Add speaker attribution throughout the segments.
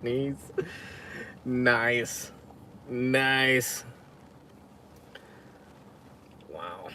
Speaker 1: Knees. Nice. Nice. Wow.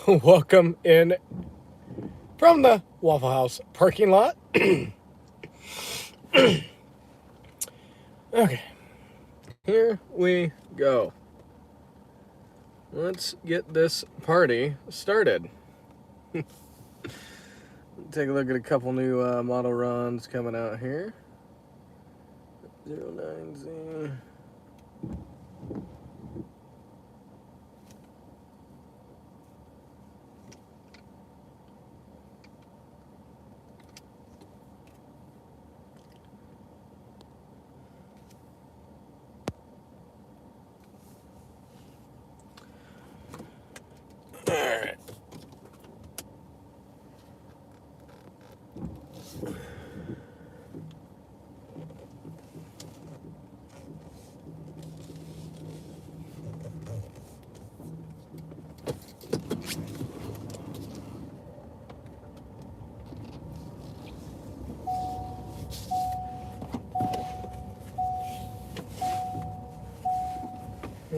Speaker 1: Welcome in from the Waffle House parking lot. Okay, here we go. Let's get this party started. Take a look at a couple new model runs coming out here. 09Z. Alright.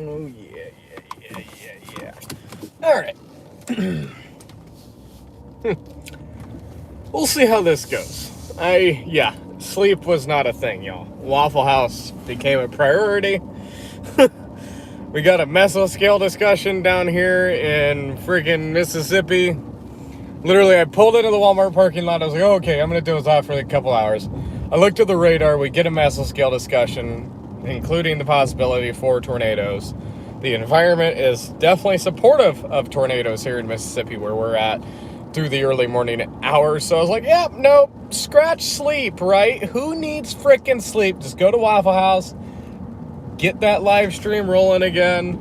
Speaker 1: Oh yeah. Alright. We'll see how this goes. Sleep was not a thing, y'all. Waffle House became a priority. We got a mesoscale discussion down here in freaking Mississippi. Literally, I pulled into the Walmart parking lot. I was like, oh, okay, I'm going to doze off for a couple hours. I looked at the radar. We get a mesoscale discussion, including the possibility for tornadoes. The environment is definitely supportive of tornadoes here in Mississippi where we're at through the early morning hours. So I was like, yep, nope, scratch sleep, right? Who needs frickin' sleep? Just go to Waffle House, get that live stream rolling again.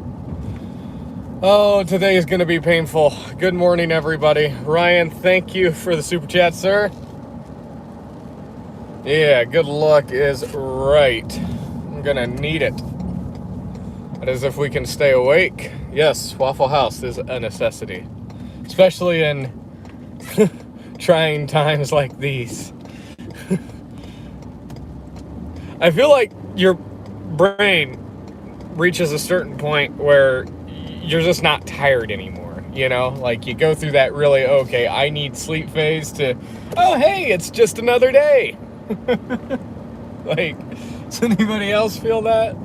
Speaker 1: Oh, today is going to be painful. Good morning, everybody. Ryan, thank you for the super chat, sir. Yeah, good luck is right. I'm going to need it. That is if we can stay awake. Yes, Waffle House is a necessity. Especially in trying times like these. I feel like your brain reaches a certain point where you're just not tired anymore, you know? Like, you go through that really, okay, I need sleep phase to, oh, hey, it's just another day. Like, does anybody else feel that?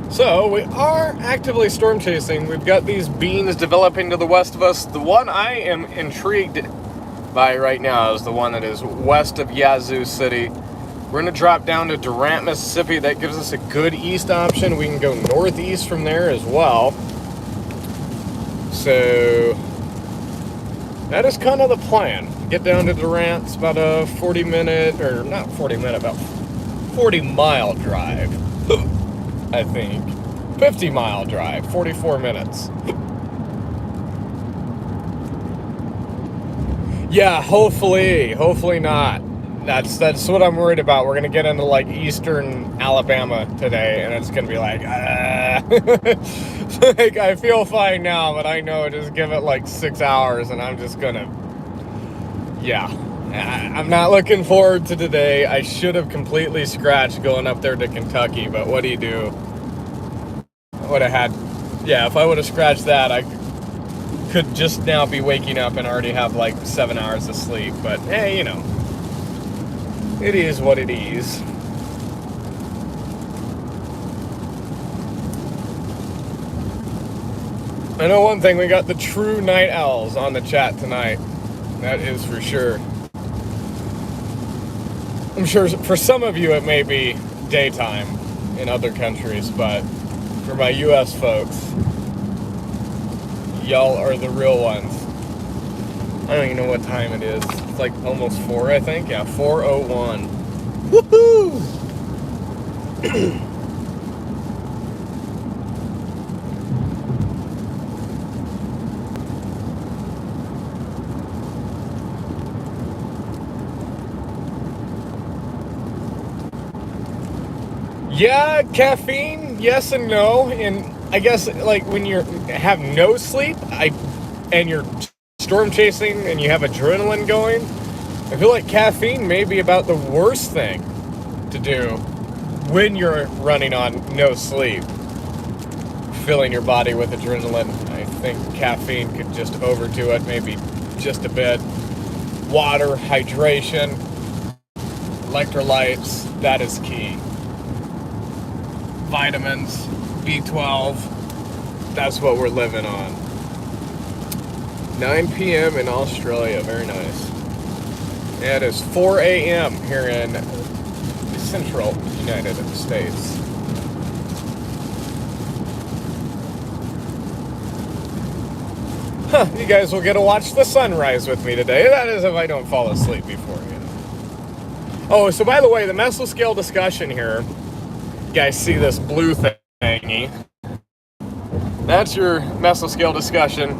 Speaker 1: So, we are actively storm chasing. We've got these beans developing to the west of us. The one I am intrigued by right now is the one that is west of Yazoo City. We're going to drop down to Durant, Mississippi. That gives us a good east option. We can go northeast from there as well. So, that is kind of the plan. Get down to Durant. It's about a 40-minute, or not 40-minute, about 40-mile drive. I think. 50-mile drive, 44 minutes. Yeah, hopefully not. That's what I'm worried about. We're gonna get into like eastern Alabama today, and it's gonna be like, Like, I feel fine now, but I know just give it like 6 hours and I'm just gonna, yeah. I'm not looking forward to today. I should have completely scratched going up there to Kentucky, but what do you do? I would have had, yeah, if I would have scratched that, I could just now be waking up and already have like 7 hours of sleep. But hey, you know, it is what it is. I know one thing, we got the true night owls on the chat tonight. That is for sure. I'm sure for some of you it may be daytime in other countries, but for my US folks, y'all are the real ones. I don't even know what time it is. It's like almost 4, I think. Yeah, 4:01. Woohoo! Yeah, caffeine, yes and no. And I guess like when you have no sleep, and you're storm chasing and you have adrenaline going, I feel like caffeine may be about the worst thing to do when you're running on no sleep. Filling your body with adrenaline, I think caffeine could just overdo it, maybe just a bit. Water, hydration, electrolytes, that is key. Vitamins, B12, that's what we're living on. 9 p.m. in Australia, very nice. It is 4 a.m. here in the central United States. Huh, you guys will get to watch the sunrise with me today. That is if I don't fall asleep before, you know. Oh, so by the way, the mesoscale discussion here, you guys see this blue thingy? That's your mesoscale discussion.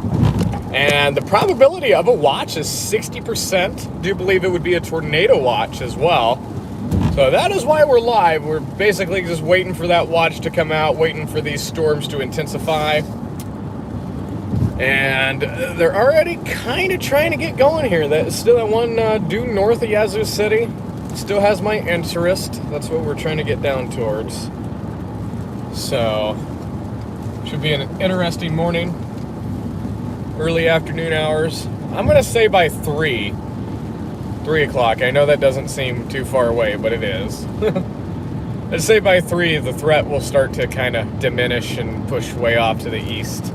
Speaker 1: And the probability of a watch is 60%. Do believe it would be a tornado watch as well. So that is why we're live. We're basically just waiting for that watch to come out, waiting for these storms to intensify. And they're already kind of trying to get going here. That still that one due north of Yazoo City still has my interest. That's what we're trying to get down towards. So should be an interesting morning. Early afternoon hours. I'm gonna say by 3 o'clock. I know that doesn't seem too far away, but it is. I'd say by 3 the threat will start to kind of diminish and push way off to the east.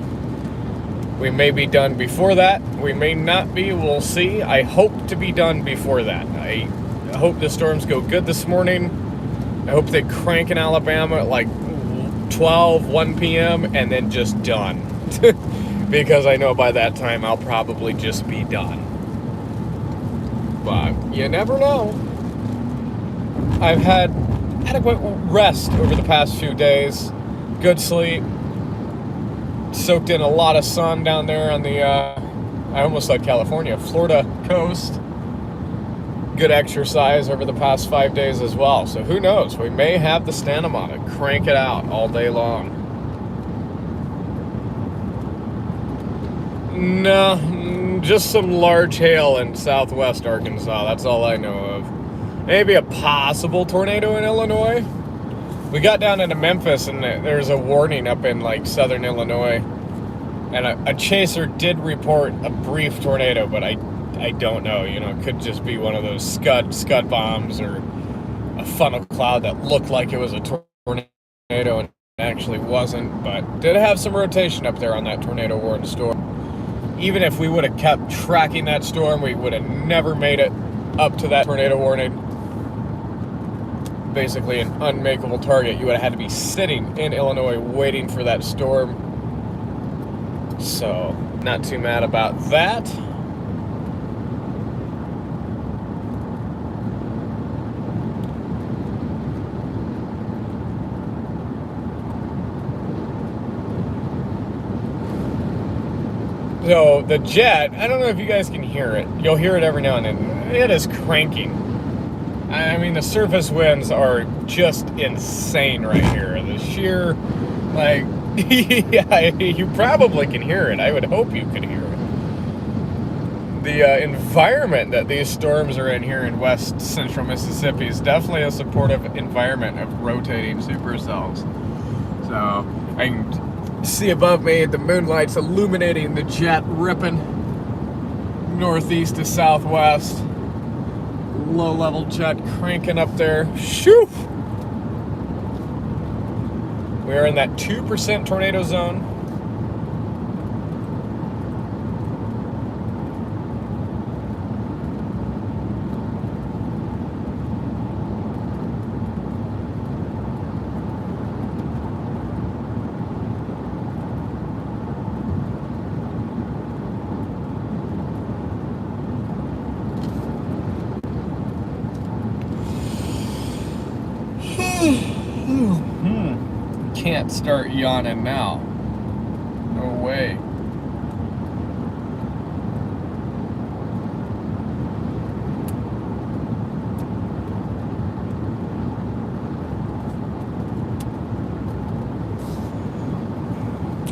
Speaker 1: We may be done before that. We may not be. We'll see. I hope to be done before that. I hope the storms go good this morning. I hope they crank in Alabama at like 1 p.m. and then just done. Because I know by that time I'll probably just be done. But you never know. I've had adequate rest over the past few days. Good sleep. Soaked in a lot of sun down there on the, I almost said California, Florida coast. Good exercise over the past 5 days as well. So who knows? We may have the stamina to crank it out all day long. No, just some large hail in southwest Arkansas. That's all I know of. Maybe a possible tornado in Illinois. We got down into Memphis and there's a warning up in like southern Illinois. And a chaser did report a brief tornado, but I don't know. You know, it could just be one of those scud bombs or a funnel cloud that looked like it was a tornado and actually wasn't. But did have some rotation up there on that tornado warning storm. Even if we would have kept tracking that storm, we would have never made it up to that tornado warning. Basically an unmakeable target. You would have had to be sitting in Illinois waiting for that storm. So, not too mad about that. So, the jet, I don't know if you guys can hear it. You'll hear it every now and then. It is cranking. I mean, the surface winds are just insane right here. The sheer, like, Yeah, you probably can hear it. I would hope you can hear it. The environment that these storms are in here in west central Mississippi is definitely a supportive environment of rotating supercells. So I can see above me the moonlight's illuminating the jet ripping northeast to southwest. Low level jet cranking up there. Shoo! We are in that 2% tornado zone. Can't start yawning now. No way.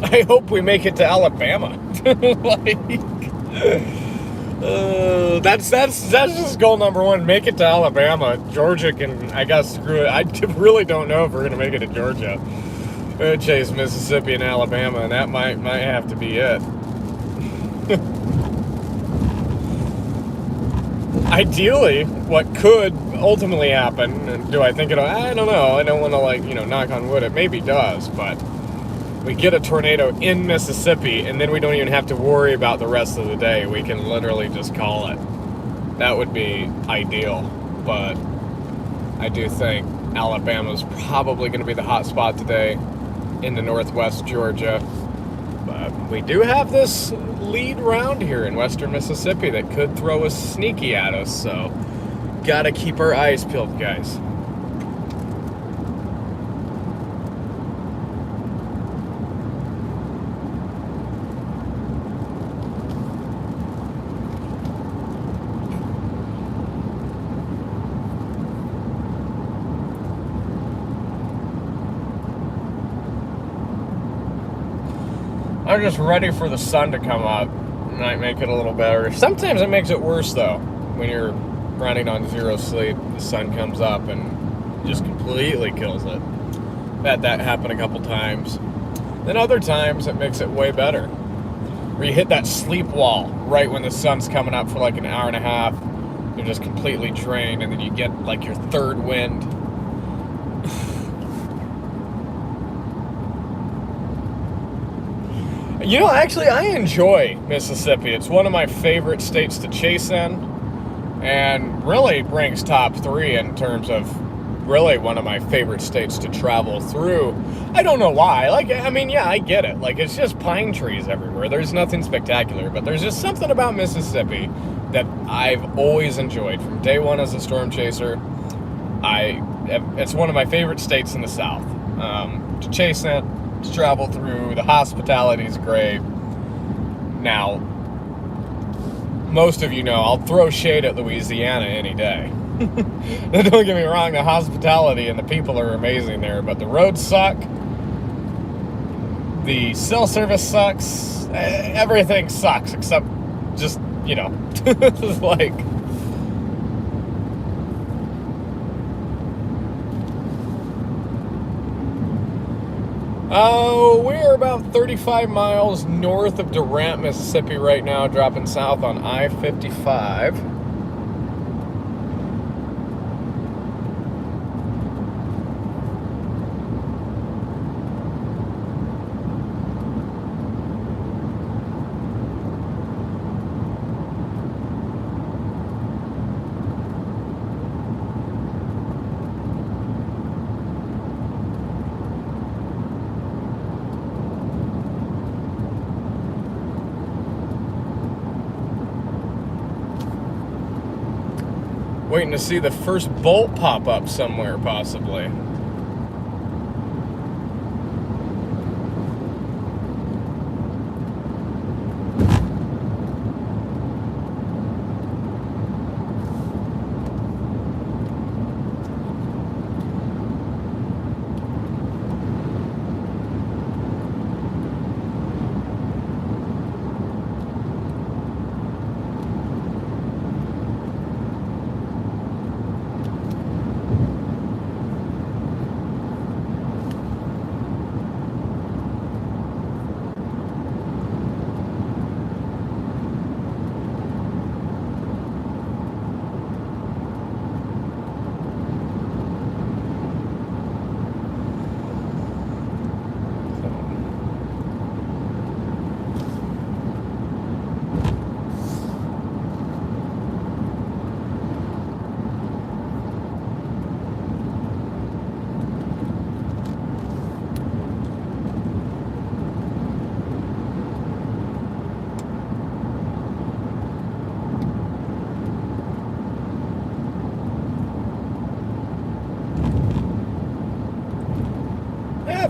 Speaker 1: I hope we make it to Alabama. That's just goal number one. Make it to Alabama. Georgia can, I guess, screw it. I really don't know if we're gonna make it to Georgia. We're gonna chase Mississippi and Alabama, and that might have to be it. Ideally, what could ultimately happen, and do I think it'll? I don't know. I don't want to knock on wood. It maybe does, but we get a tornado in Mississippi, and then we don't even have to worry about the rest of the day. We can literally just call it. That would be ideal, but I do think Alabama's probably going to be the hot spot today into northwest Georgia. But we do have this lead round here in western Mississippi that could throw a sneaky at us, so gotta keep our eyes peeled, guys. I'm just ready for the sun to come up. Might make it a little better. Sometimes it makes it worse though. When you're running on zero sleep, the sun comes up and just completely kills it. I've had that happen a couple times. Then other times it makes it way better. Where you hit that sleep wall right when the sun's coming up for like an hour and a half. You're just completely drained, and then you get like your third wind. Actually, I enjoy Mississippi. It's one of my favorite states to chase in, and really ranks top 3 in terms of really one of my favorite states to travel through. I don't know why. I get it. It's just pine trees everywhere. There's nothing spectacular, but there's just something about Mississippi that I've always enjoyed from day one as a storm chaser. It's one of my favorite states in the South to chase in, to travel through. The hospitality is great. Now, most of you know I'll throw shade at Louisiana any day. Don't get me wrong, the hospitality and the people are amazing there, but the roads suck. The cell service sucks. Everything sucks except just, we're about 35 miles north of Durant, Mississippi right now, dropping south on I-55. Waiting to see the first bolt pop up somewhere, possibly.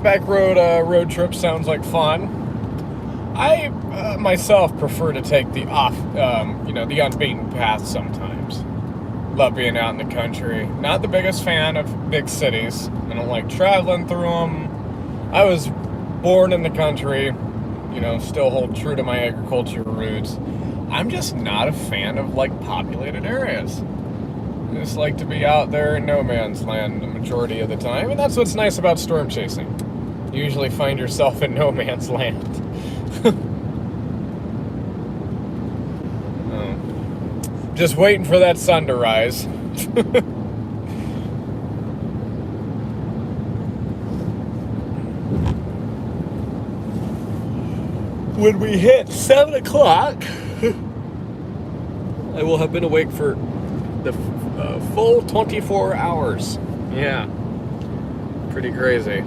Speaker 1: back road trip sounds like fun. I myself prefer to take the the unbeaten path sometimes. Love being out in the country. Not the biggest fan of big cities. I don't like traveling through them. I was born in the country, still hold true to my agriculture roots. I'm just not a fan of populated areas. I just like to be out there in no man's land the majority of the time, and that's what's nice about storm chasing. You usually find yourself in no man's land. Just waiting for that sun to rise. When we hit 7 o'clock, I will have been awake for the full 24 hours. Yeah. Pretty crazy.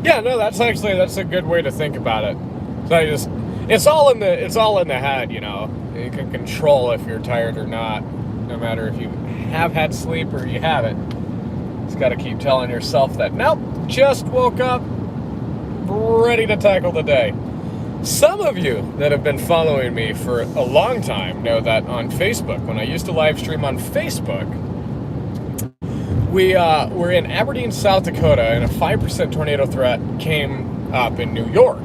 Speaker 1: Yeah, no, that's a good way to think about it. So it's all in the head, You can control if you're tired or not, no matter if you have had sleep or you haven't. Just got to keep telling yourself that, nope, just woke up, ready to tackle the day. Some of you that have been following me for a long time know that on Facebook, when I used to live stream on Facebook, we're in Aberdeen, South Dakota, and a 5% tornado threat came up in New York.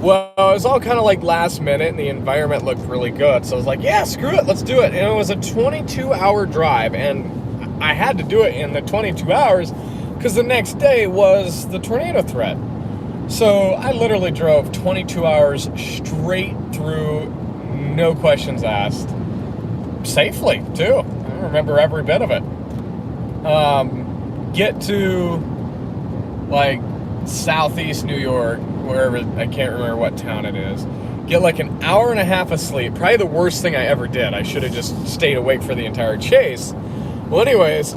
Speaker 1: Well, it was all kind of last minute, and the environment looked really good. So I was like, yeah, screw it, let's do it. And it was a 22-hour drive, and I had to do it in the 22 hours because the next day was the tornado threat. So I literally drove 22 hours straight through, no questions asked. Safely, too. I remember every bit of it. Get to southeast New York, wherever, I can't remember what town it is. Get an hour and a half of sleep. Probably the worst thing I ever did. I should have just stayed awake for the entire chase. Well, anyways,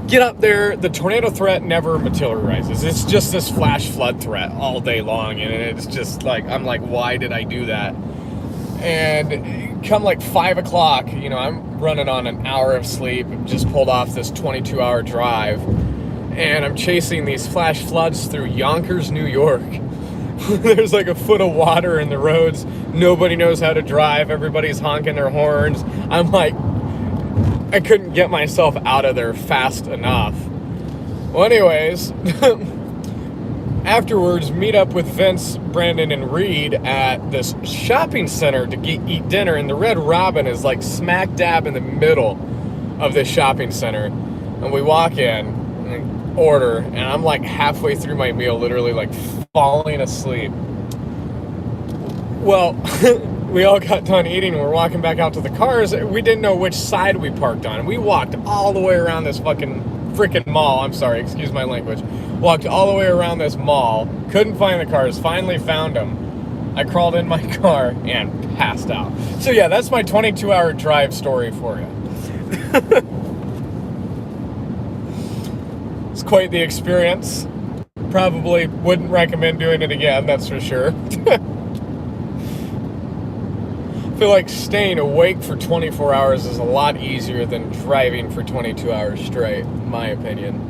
Speaker 1: get up there. The tornado threat never materializes. It's just this flash flood threat all day long, and it's just I'm why did I do that? And come 5 o'clock, I'm running on an hour of sleep, just pulled off this 22-hour drive, and I'm chasing these flash floods through Yonkers, New York. There's a foot of water in the roads. Nobody knows how to drive. Everybody's honking their horns. I'm I couldn't get myself out of there fast enough. Well, anyways, afterwards, meet up with Vince, Brandon, and Reed at this shopping center to eat dinner, and the Red Robin is smack dab in the middle of this shopping center. And we walk in and order, and I'm halfway through my meal, literally falling asleep. Well, we all got done eating, and we're walking back out to the cars. We didn't know which side we parked on. We walked all the way around this freaking mall. I'm sorry, excuse my language. Walked all the way around this mall, couldn't find the cars, finally found them. I crawled in my car and passed out. So yeah, that's my 22-hour drive story for you. It's quite the experience. Probably wouldn't recommend doing it again, that's for sure. I feel like staying awake for 24 hours is a lot easier than driving for 22 hours straight, in my opinion.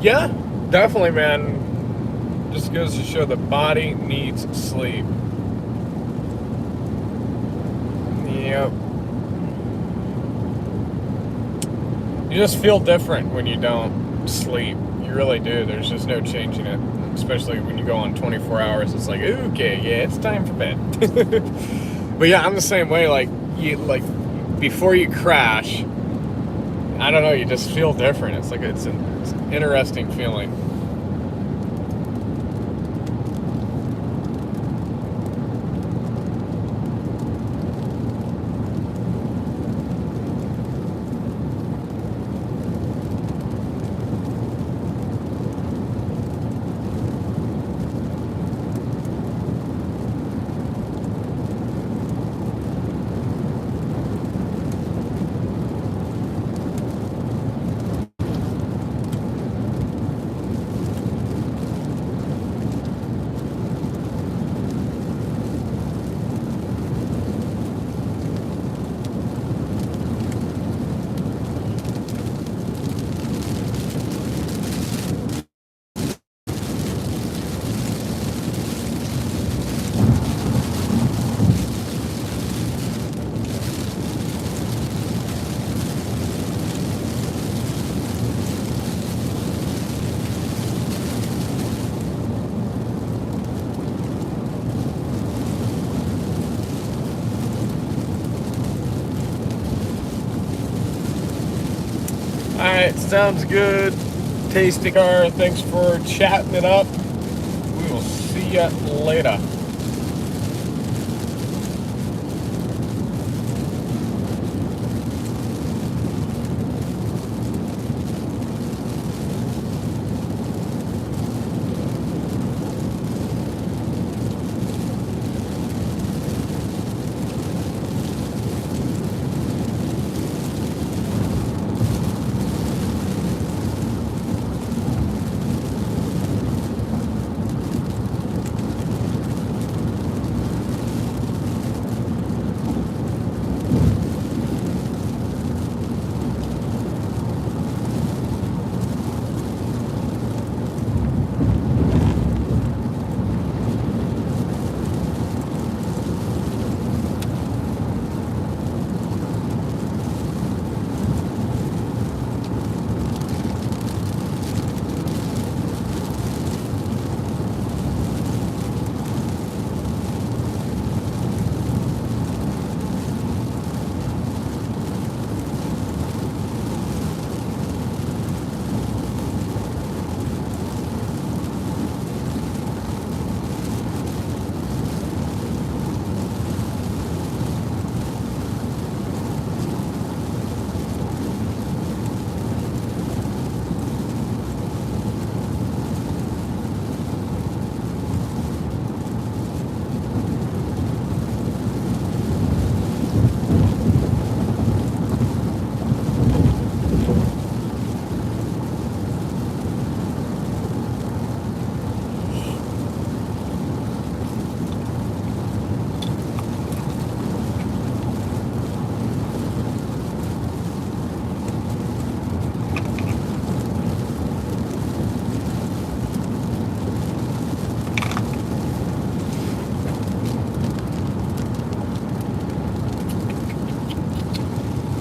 Speaker 1: Yeah, definitely, man. Just goes to show the body needs sleep. Yep. You just feel different when you don't sleep. You really do. There's just no changing it. Especially when you go on 24 hours. It's like, okay, yeah, it's time for bed. But yeah, I'm the same way. Like before you crash, I don't know, you just feel different. It's like it's an interesting feeling. Alright, sounds good. Tasty car, thanks for chatting it up. We will see ya later.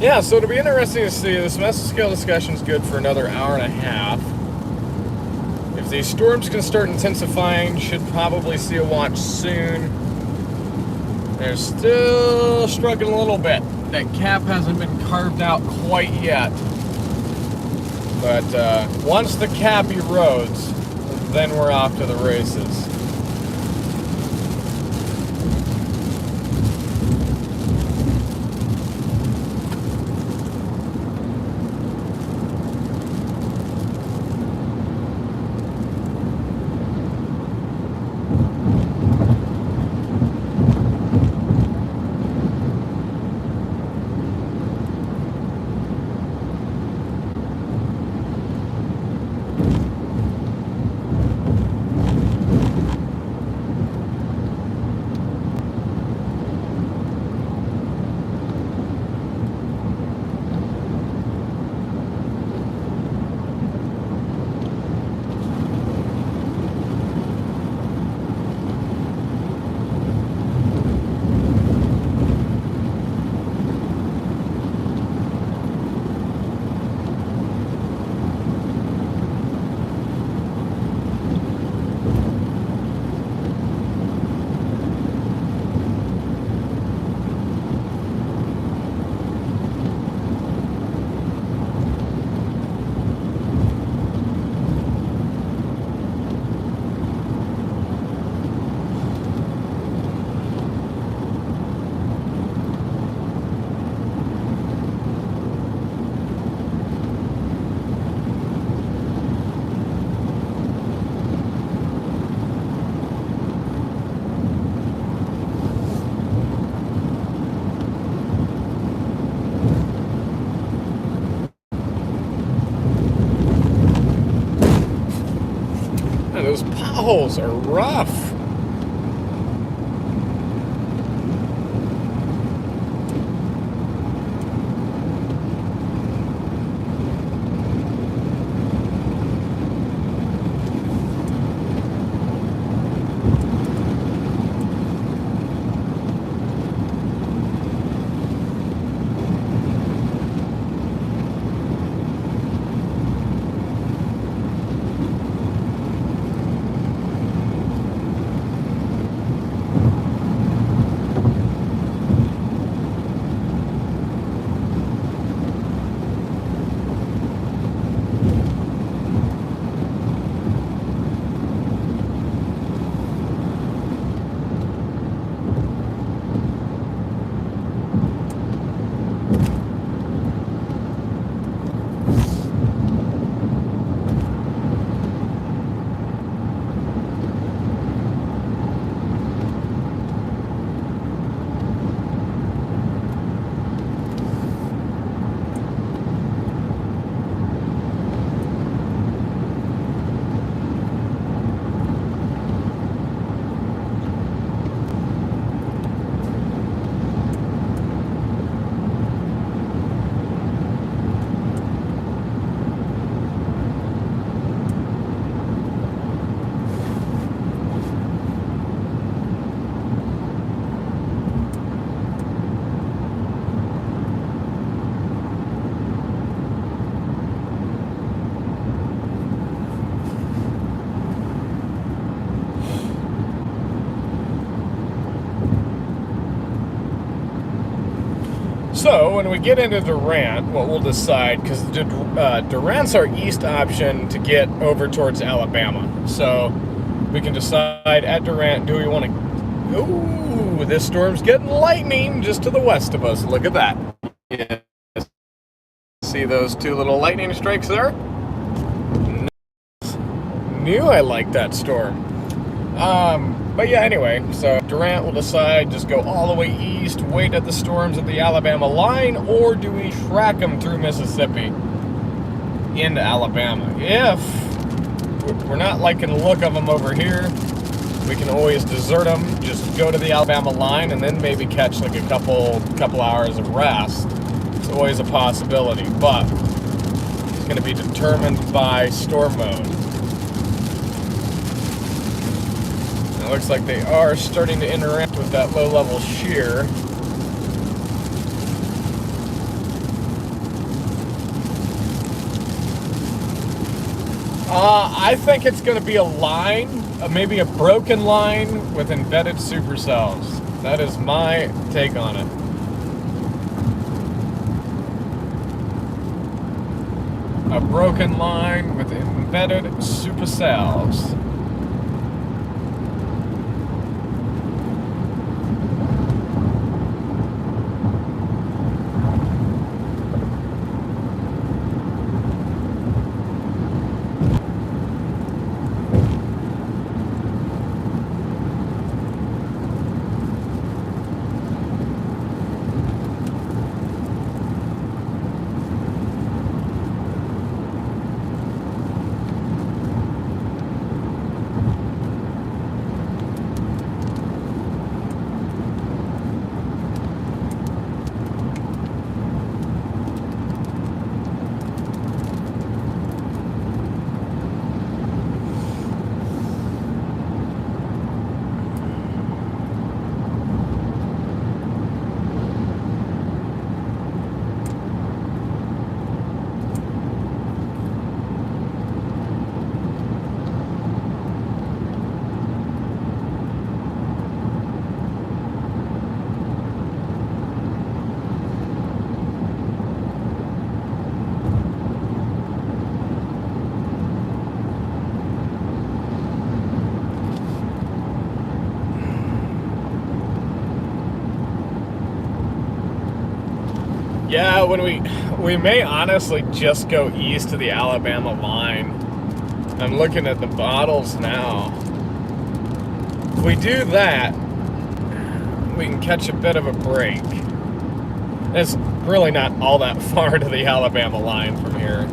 Speaker 1: Yeah, so it'll be interesting to see. This mesoscale discussion is good for another hour and a half. If these storms can start intensifying, should probably see a watch soon. They're still struggling a little bit. That cap hasn't been carved out quite yet. But once the cap erodes, then we're off to the races. Those potholes are rough. So when we get into Durant, what we'll decide, because Durant's our east option to get over towards Alabama. So we can decide at Durant, do we want to... Ooh, this storm's getting lightning just to the west of us. Look at that. Yeah. See those two little lightning strikes there? Knew I liked that storm. But yeah, anyway, so Durant will decide, just go all the way east, wait at the storms at the Alabama line, or do we track them through Mississippi into Alabama? If we're not liking the look of them over here, we can always desert them, just go to the Alabama line, and then maybe catch like a couple hours of rest. It's always a possibility, but it's going to be determined by storm mode. It looks like they are starting to interact with that low-level shear. I think it's going to be a line, maybe a broken line with embedded supercells. That is my take on it. A broken line with embedded supercells. Yeah, when we may honestly just go east of the Alabama line. I'm looking at the bottles now. If we do that, we can catch a bit of a break. It's really not all that far to the Alabama line from here.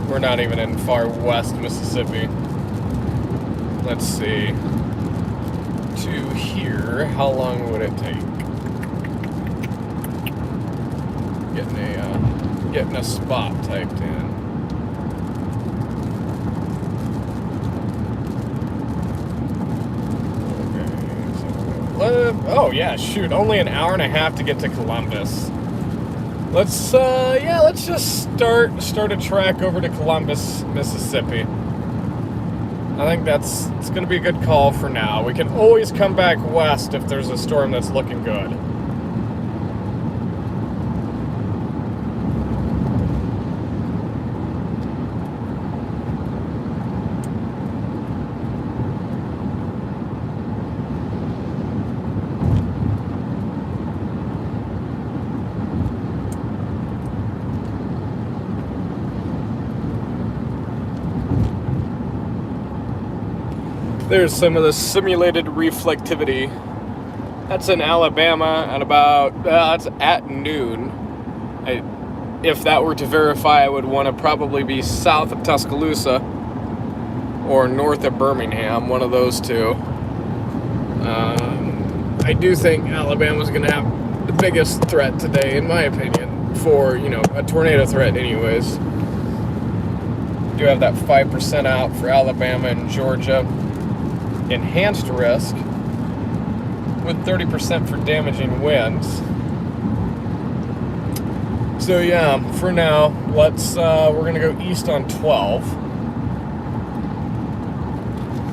Speaker 1: We're not even in far west Mississippi. Let's see. To here, how long would it take? Getting a spot typed in. Okay, so, oh yeah, shoot, only an hour and a half to get to Columbus. Let's just start a track over to Columbus, Mississippi. I think it's going to be a good call for now. We can always come back west if there's a storm that's looking good. There's some of the simulated reflectivity. That's in Alabama at about, that's at noon. If that were to verify, I would want to probably be south of Tuscaloosa or north of Birmingham, one of those two. I do think Alabama's going to have the biggest threat today, in my opinion, for, a tornado threat anyways. Do have that 5% out for Alabama and Georgia. Enhanced risk with 30% for damaging winds. So yeah, for now, we're gonna go east on 12,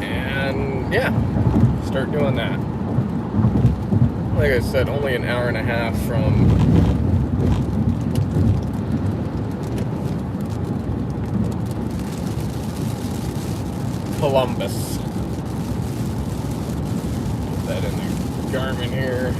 Speaker 1: and yeah, start doing that. Like I said, only an hour and a half from Columbus. That in the Garmin here.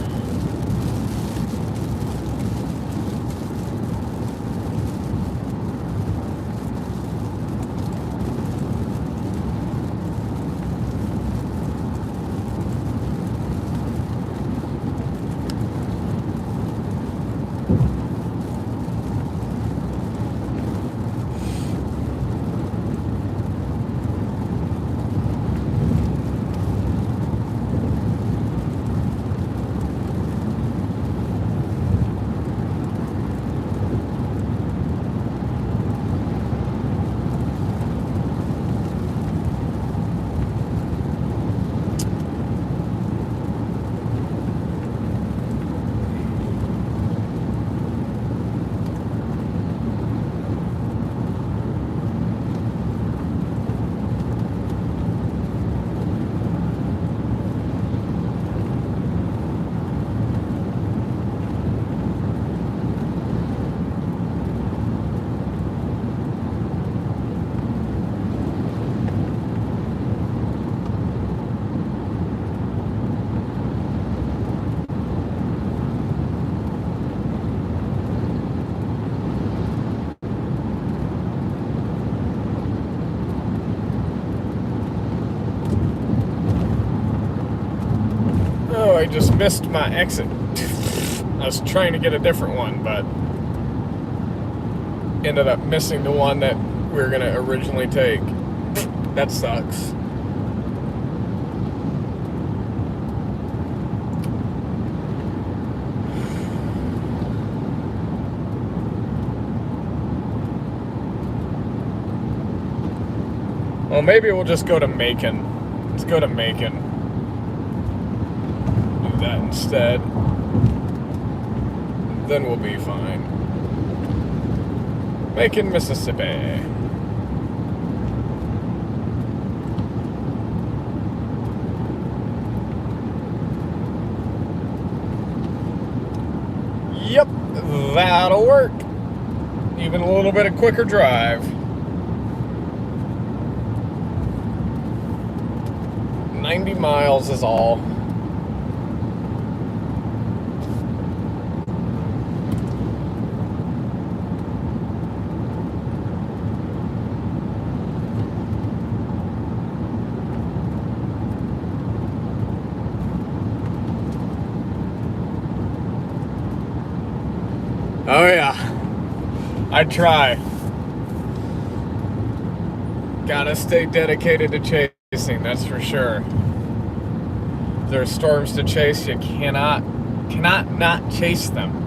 Speaker 1: just missed my exit. I was trying to get a different one, but ended up missing the one that we were going to originally take. That sucks. Well, maybe we'll just go to Macon. Let's go to Macon. Do that instead. Then we'll be fine. Macon, Mississippi. Yep, that'll work. Even a little bit of quicker drive. 90 miles is all. Oh yeah, I try. Gotta stay dedicated to chasing, that's for sure. If there's storms to chase, you cannot not chase them.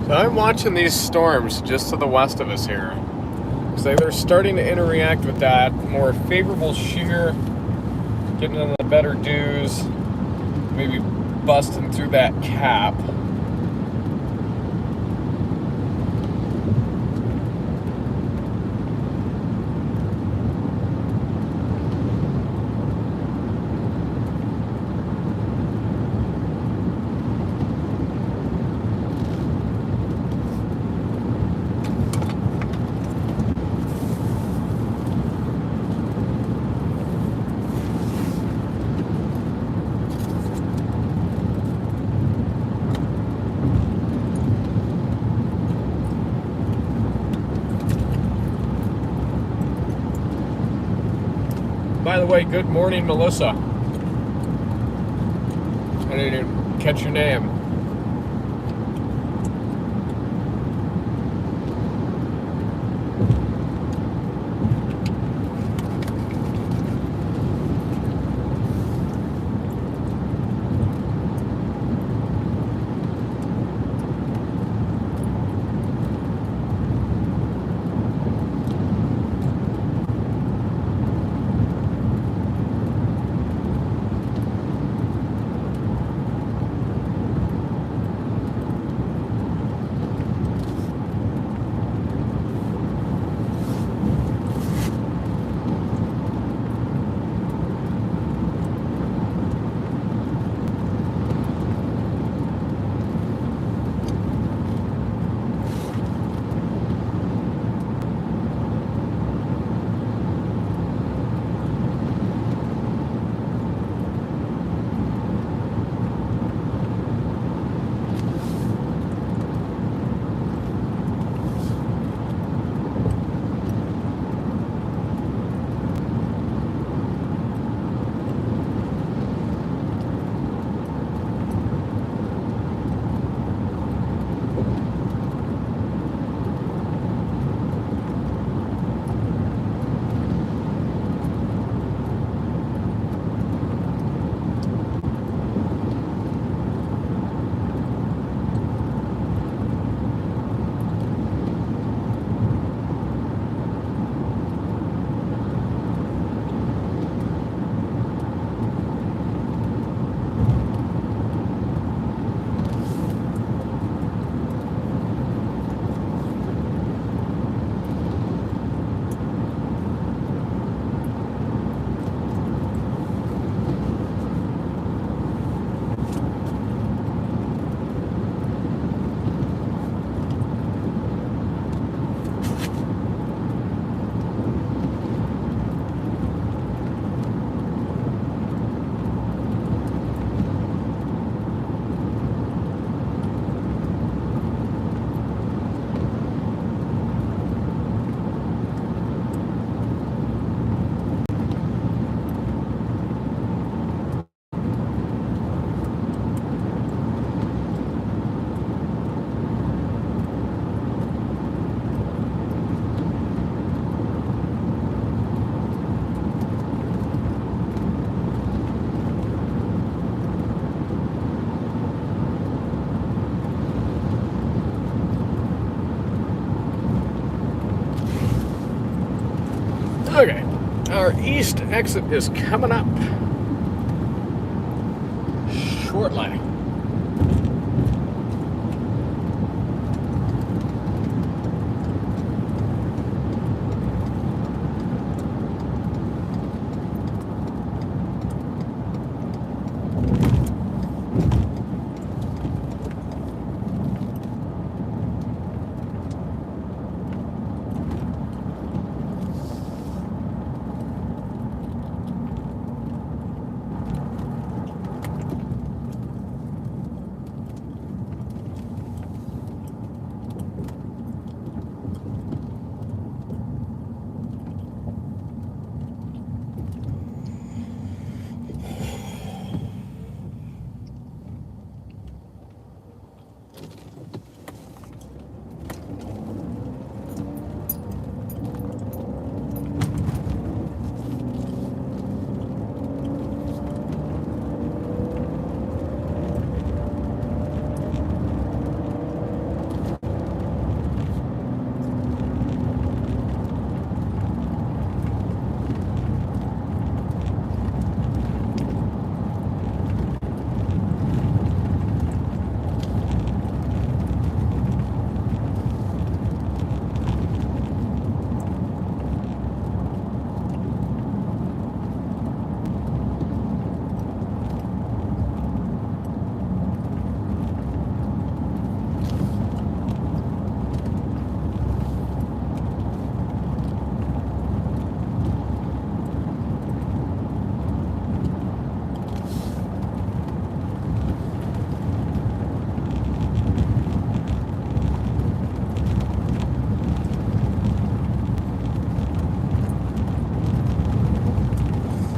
Speaker 1: So I'm watching these storms just to the west of us here. So they're starting to interact with that more favorable shear, getting in the better dews, maybe busting through that cap. By the way, good morning, Melissa. I didn't even catch your name. Okay, our east exit is coming up shortly.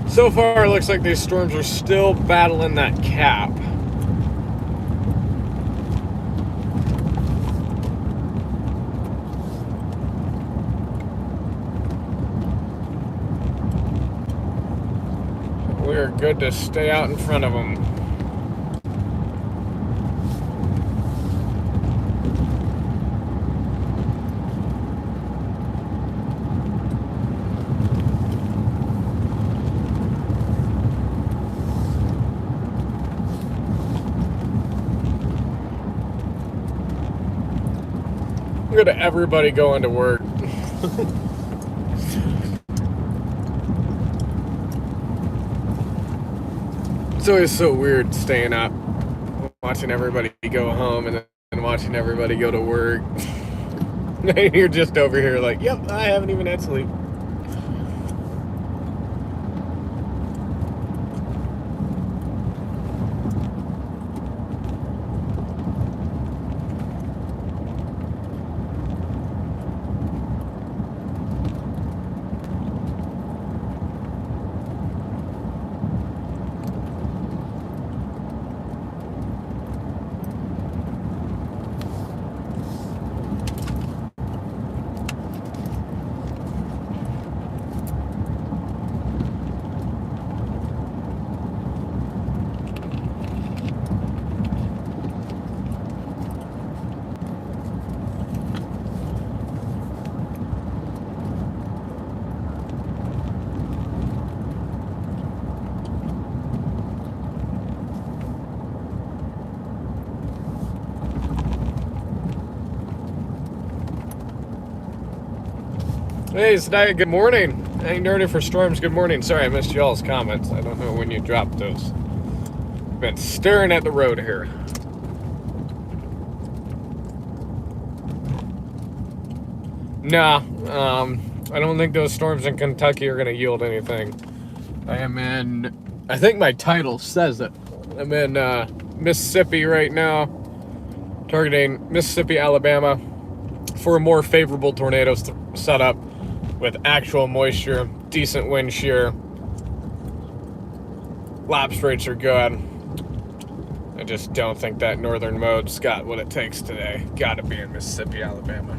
Speaker 1: So far, it looks like these storms are still battling that cap. We're good to stay out in front of them. Look at everybody going to work. It's always so weird staying up, watching everybody go home and then watching everybody go to work. You're just over here like, yep, I haven't even had sleep. Hey, Snyder, good morning. Hey, Nerdy for Storms, good morning. Sorry, I missed y'all's comments. I don't know when you dropped those. Been staring at the road here. Nah, I don't think those storms in Kentucky are going to yield anything. I am in, I think my title says it. I'm in Mississippi right now, targeting Mississippi, Alabama for a more favorable tornado setup with actual moisture, decent wind shear. Lapse rates are good. I just don't think that northern mode's got what it takes today. Gotta be in Mississippi, Alabama.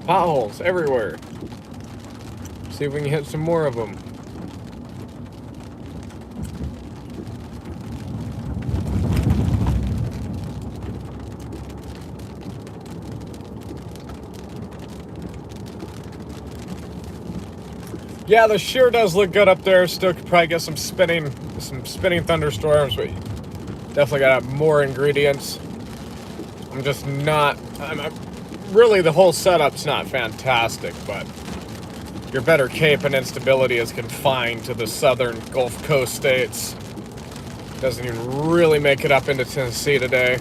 Speaker 1: Potholes everywhere. See if we can hit some more of them. Yeah, the shear does look good up there. Still could probably get some spinning thunderstorms, but definitely got more ingredients. I'm just not. Really, the whole setup's not fantastic, but your better cape and instability is confined to the southern Gulf Coast states. Doesn't even really make it up into Tennessee today.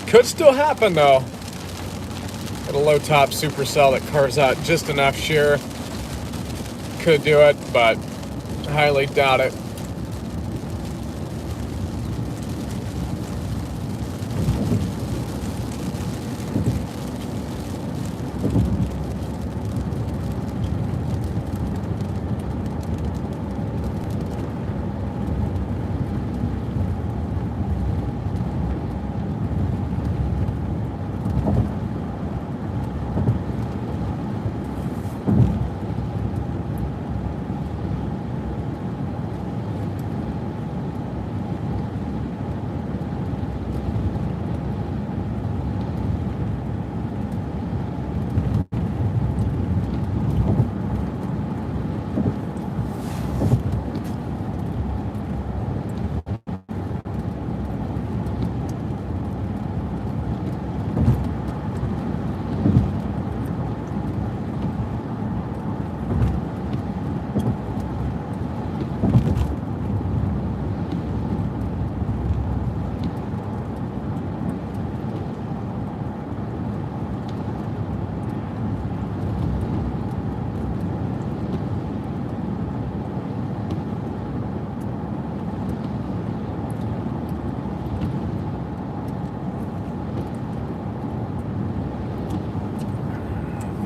Speaker 1: Could still happen though. Got a low top supercell that carves out just enough shear. Could do it, but I highly doubt it.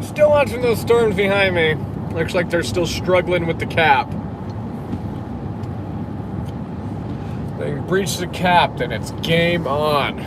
Speaker 1: Still watching those storms behind me. Looks like they're still struggling with the cap. They breach the cap, then it's game on.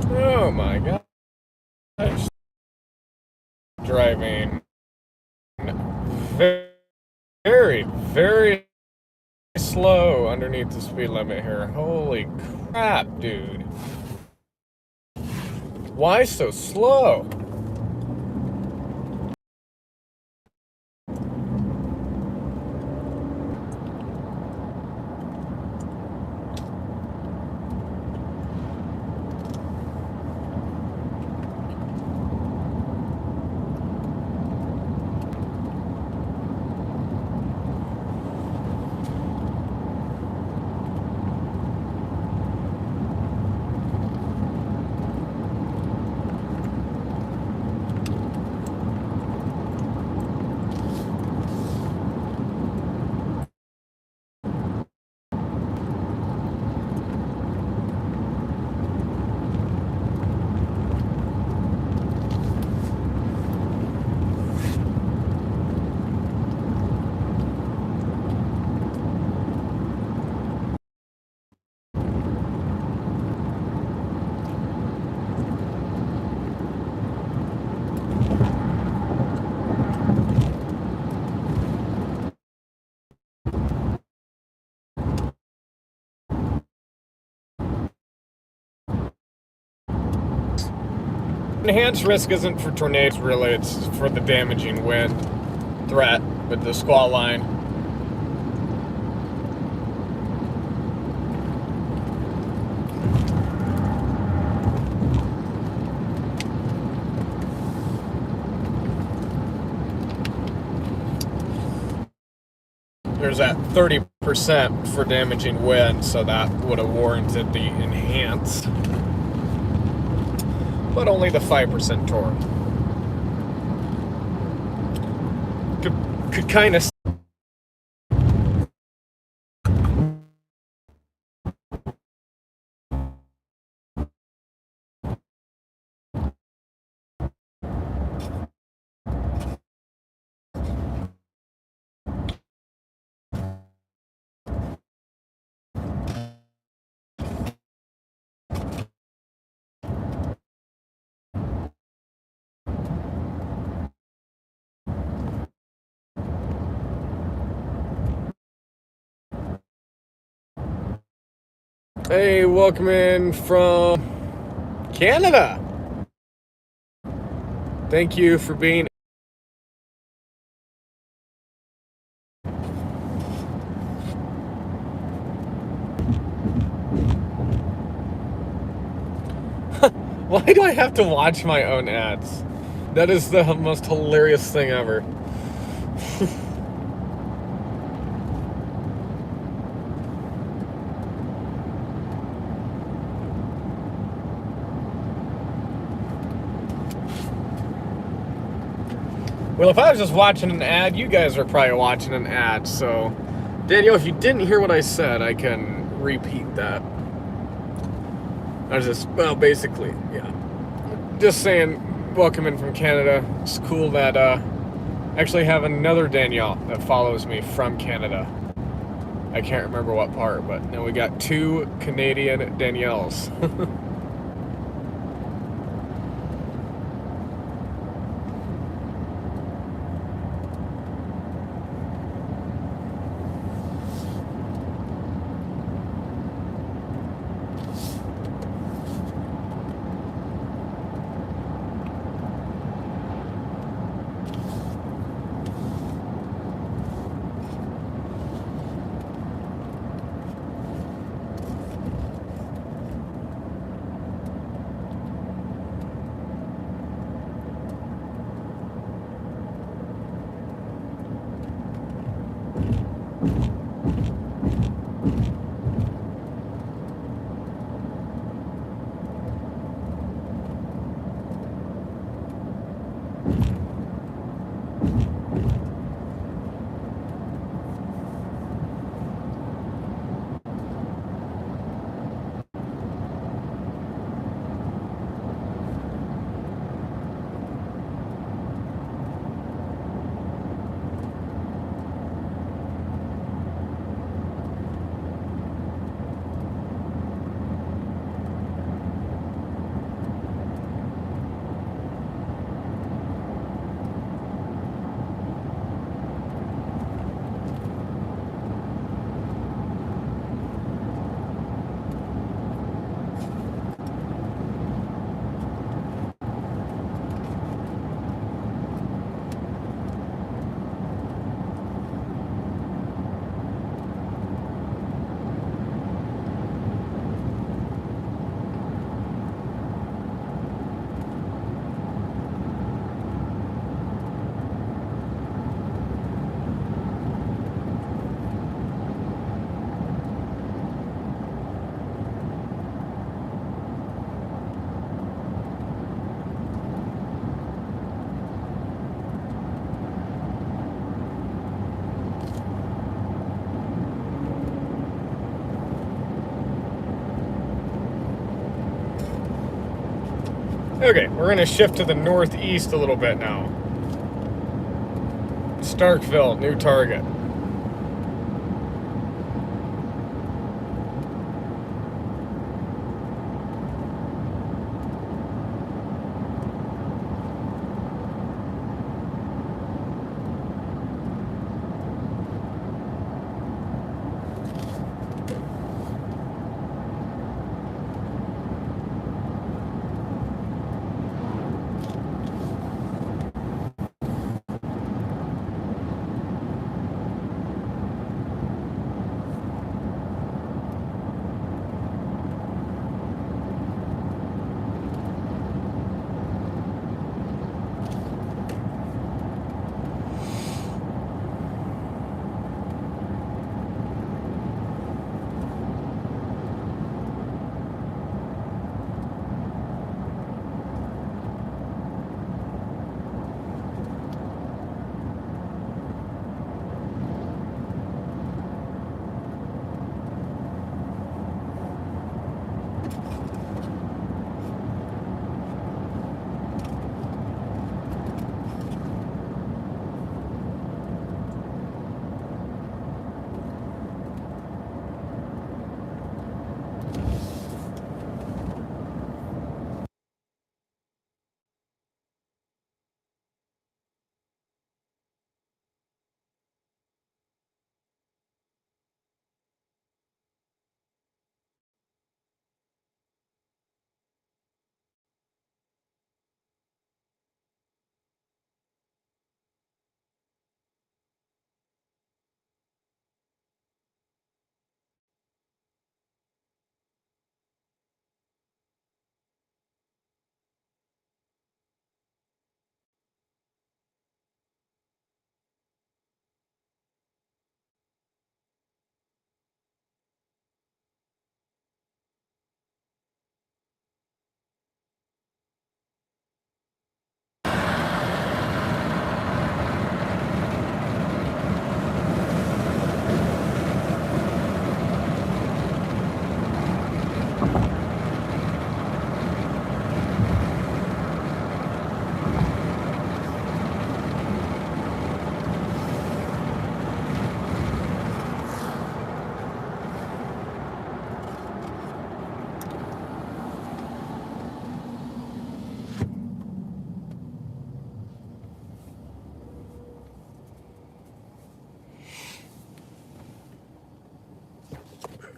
Speaker 1: Oh my gosh. Driving very, very slow underneath the speed limit here. Holy crap, dude. Why so slow? enhanced risk isn't for tornadoes, really. It's for the damaging wind threat with the squall line. There's that 30% for damaging wind, so that would have warranted the enhanced, but only the 5% torque. Could kind of. Hey, welcome in from Canada. Thank you for being. Why do I have to watch my own ads? That is the most hilarious thing ever. Well, if I was just watching an ad, you guys are probably watching an ad. So, Daniel, if you didn't hear what I said, I can repeat that. I was just, well, basically, yeah. Just saying, welcome in from Canada. It's cool that I actually have another Danielle that follows me from Canada. I can't remember what part, but now we got 2 Canadian Danielles. Okay, we're going to shift to the northeast a little bit now. Starkville, new target.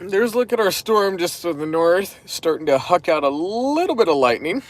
Speaker 1: There's a look at our storm just to the north, starting to huck out a little bit of lightning.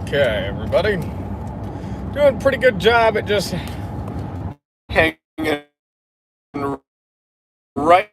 Speaker 1: Okay, everybody. Doing a pretty good job at just hanging right.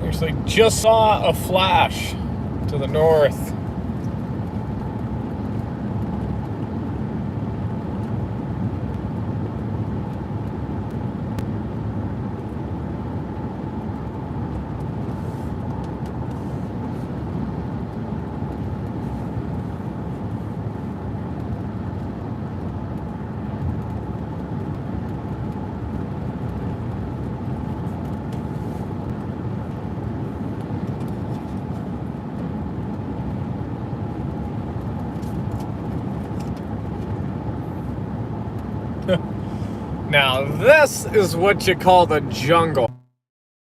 Speaker 1: Actually, just saw a flash to the north. Now this is what you call the jungle.